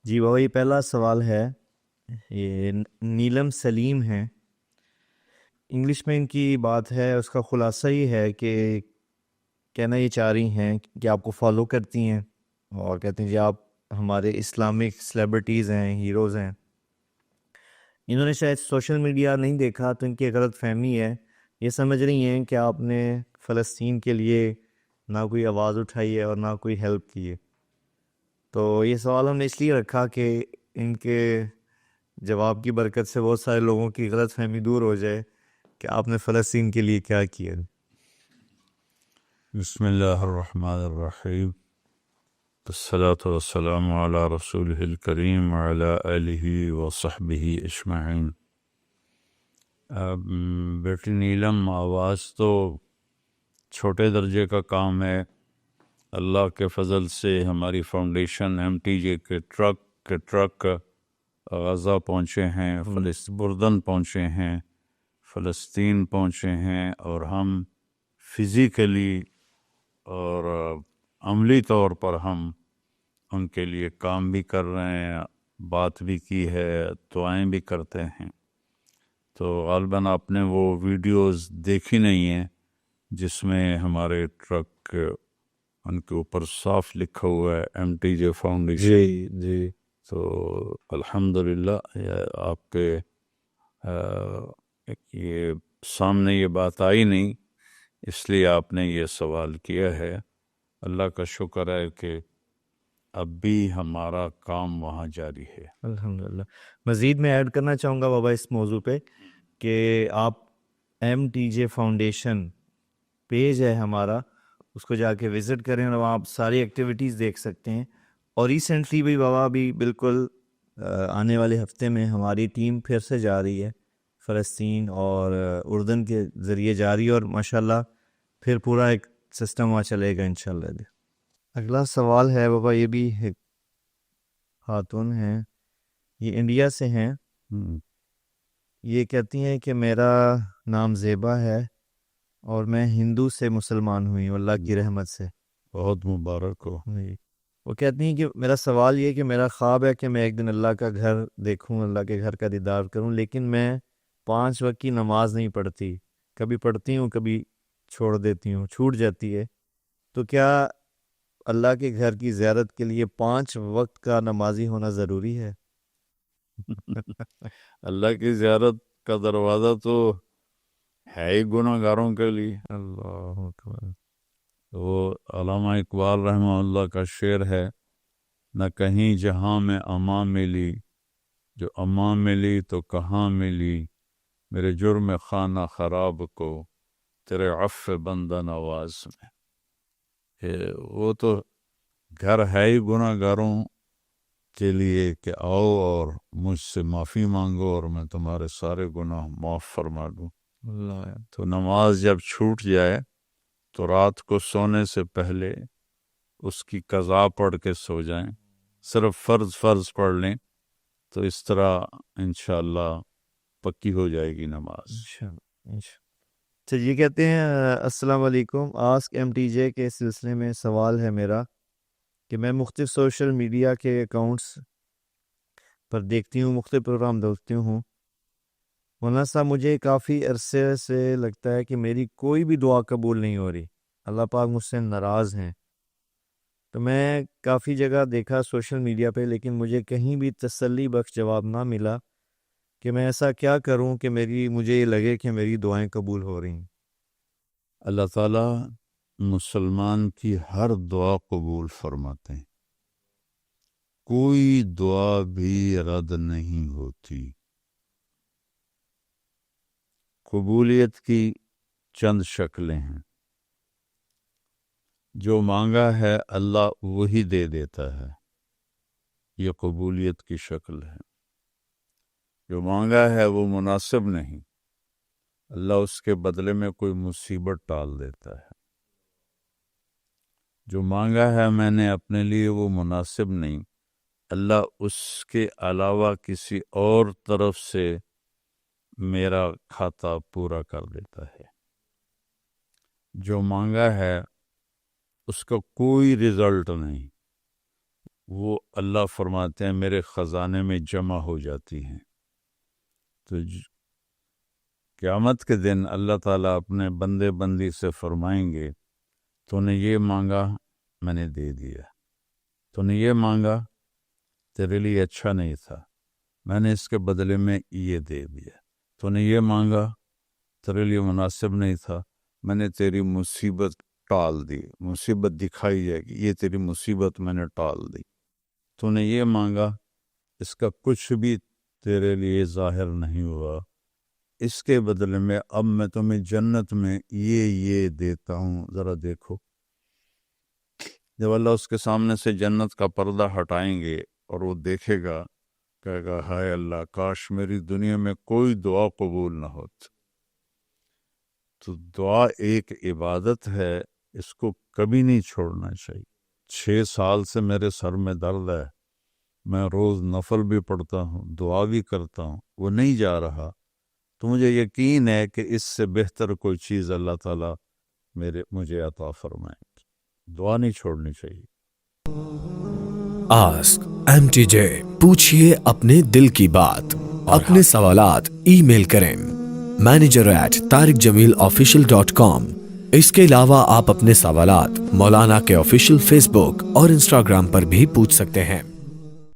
جی بابا، یہ پہلا سوال ہے، یہ نیلم سلیم ہیں۔ انگلش میں ان کی بات ہے، اس کا خلاصہ یہ ہے کہ کہنا یہ چاہ رہی ہیں کہ آپ کو فالو کرتی ہیں اور کہتے ہیں جی آپ ہمارے اسلامک سلیبریٹیز ہیں، ہیروز ہیں۔ انہوں نے شاید سوشل میڈیا نہیں دیکھا تو ان کی غلط فہمی ہے، یہ سمجھ رہی ہیں کہ آپ نے فلسطین کے لیے نہ کوئی آواز اٹھائی ہے اور نہ کوئی ہیلپ کی ہے۔ تو یہ سوال ہم نے اس لیے رکھا کہ ان کے جواب کی برکت سے بہت سارے لوگوں کی غلط فہمی دور ہو جائے کہ آپ نے فلسطین کے لیے کیا کیا۔ بسم اللہ الرحمن الرحیم، والصلاة والسلام علی رسولہ الکریم وعلی آلہ وصحبہ اجمعین۔ بیٹی نیلم، آواز تو چھوٹے درجے کا کام ہے۔ اللہ کے فضل سے ہماری فاؤنڈیشن MTJ کے ٹرک غزہ پہنچے ہیں، بردن پہنچے ہیں، فلسطین پہنچے ہیں، اور ہم فزیکلی اور عملی طور پر ہم ان کے لیے کام بھی کر رہے ہیں، بات بھی کی ہے، دعائیں بھی کرتے ہیں۔ تو غالباً آپ نے وہ ویڈیوز دیکھی نہیں ہیں جس میں ہمارے ٹرک ان کے اوپر صاف لکھا ہوا ہے MTJ فاؤنڈیشن۔ جی تو الحمدللہ آپ کے یہ سامنے یہ بات آئی نہیں، اس لیے آپ نے یہ سوال کیا ہے۔ اللہ کا شکر ہے کہ اب بھی ہمارا کام وہاں جاری ہے، الحمدللہ۔ مزید میں ایڈ کرنا چاہوں گا بابا اس موضوع پہ کہ آپ MTJ فاؤنڈیشن پیج ہے ہمارا، اس کو جا کے وزٹ کریں اور وہاں آپ ساری ایکٹیویٹیز دیکھ سکتے ہیں۔ اور ریسنٹلی بھی بابا بھی بالکل آنے والے ہفتے میں ہماری ٹیم پھر سے جا رہی ہے فلسطین اور اردن کے ذریعے جا رہی ہے، اور ماشاءاللہ پھر پورا ایک سسٹم وہاں چلے گا انشاءاللہ۔ اگلا سوال ہے بابا، یہ بھی ایک خاتون ہیں، یہ انڈیا سے ہیں۔ یہ کہتی ہیں کہ میرا نام زیبا ہے اور میں ہندو سے مسلمان ہوئی ہوں اللہ کی رحمت سے۔ بہت مبارک ہو۔ جی، وہ کہتی ہیں کہ میرا سوال یہ کہ میرا خواب ہے کہ میں ایک دن اللہ کا گھر دیکھوں، اللہ کے گھر کا دیدار کروں، لیکن میں 5 وقت کی نماز نہیں پڑھتی، کبھی پڑھتی ہوں کبھی چھوڑ دیتی ہوں، چھوٹ جاتی ہے۔ تو کیا اللہ کے گھر کی زیارت کے لیے 5 وقت کا نمازی ہونا ضروری ہے؟ اللہ کی زیارت کا دروازہ تو ہے ہی گناہ گاروں کے لیے۔ اللہ اکبر۔ وہ علامہ اقبال رحمہ اللہ کا شعر ہے، نہ کہیں جہاں میں امان ملی، جو امان ملی تو کہاں ملی، میرے جرم خانہ خراب کو تیرے عفو بندہ نواز میں۔ وہ تو گھر ہے ہی گناہ گاروں کے لیے کہ آؤ اور مجھ سے معافی مانگو اور میں تمہارے سارے گناہ معاف فرما دوں۔ اللہ تو نماز جب چھوٹ جائے تو رات کو سونے سے پہلے اس کی قضا پڑھ کے سو جائیں، صرف فرض پڑھ لیں، تو اس طرح انشاءاللہ پکی ہو جائے گی نماز۔ اچھا، یہ کہتے ہیں السلام علیکم، آسک MTJ کے سلسلے میں سوال ہے میرا کہ میں مختلف سوشل میڈیا کے اکاؤنٹس پر دیکھتی ہوں، مختلف پروگرام دیکھتی ہوں، مولانا صاحب مجھے کافی عرصے سے لگتا ہے کہ میری کوئی بھی دعا قبول نہیں ہو رہی، اللہ پاک مجھ سے ناراض ہیں۔ تو میں کافی جگہ دیکھا سوشل میڈیا پہ، لیکن مجھے کہیں بھی تسلی بخش جواب نہ ملا کہ میں ایسا کیا کروں کہ مجھے یہ لگے کہ میری دعائیں قبول ہو رہی ہیں۔ اللہ تعالیٰ مسلمان کی ہر دعا قبول فرماتے ہیں، کوئی دعا بھی رد نہیں ہوتی۔ قبولیت کی چند شکلیں ہیں، جو مانگا ہے اللہ وہی دے دیتا ہے، یہ قبولیت کی شکل ہے۔ جو مانگا ہے وہ مناسب نہیں، اللہ اس کے بدلے میں کوئی مصیبت ٹال دیتا ہے۔ جو مانگا ہے میں نے اپنے لیے وہ مناسب نہیں، اللہ اس کے علاوہ کسی اور طرف سے میرا کھاتا پورا کر دیتا ہے۔ جو مانگا ہے اس کا کوئی رزلٹ نہیں، وہ اللہ فرماتے ہیں میرے خزانے میں جمع ہو جاتی ہیں. تو قیامت کے دن اللہ تعالیٰ اپنے بندے بندی سے فرمائیں گے تو نے یہ مانگا میں نے دے دیا, تو نے یہ مانگا تیرے لیے اچھا نہیں تھا میں نے اس کے بدلے میں یہ دے دیا, تو نے یہ مانگا تیرے لیے مناسب نہیں تھا میں نے تیری مصیبت ٹال دی, مصیبت دکھائی جائے گی یہ تیری مصیبت میں نے ٹال دی, تو نے یہ مانگا اس کا کچھ بھی تیرے لیے ظاہر نہیں ہوا, اس کے بدلے میں اب میں تمہیں جنت میں یہ دیتا ہوں, ذرا دیکھو. جب اللہ اس کے سامنے سے جنت کا پردہ ہٹائیں گے اور وہ دیکھے گا, کہے گا ہائے اللہ کاش میری دنیا میں کوئی دعا قبول نہ ہوتی. تو دعا ایک عبادت ہے, اس کو کبھی نہیں چھوڑنا چاہیے. 6 سال سے میرے سر میں درد ہے, میں روز نفل بھی پڑھتا ہوں دعا بھی کرتا ہوں, وہ نہیں جا رہا, تو مجھے یقین ہے کہ اس سے بہتر کوئی چیز اللہ تعالیٰ مجھے عطا فرمائیں. دعا نہیں چھوڑنی چاہیے. آسک MTJ, پوچھئے اپنے دل کی بات. اپنے سوالات ای میل کریں manager@tariqjamilofficial.com. اس کے علاوہ آپ اپنے سوالات مولانا کے آفیشیل فیس بک اور انسٹاگرام پر بھی پوچھ سکتے ہیں.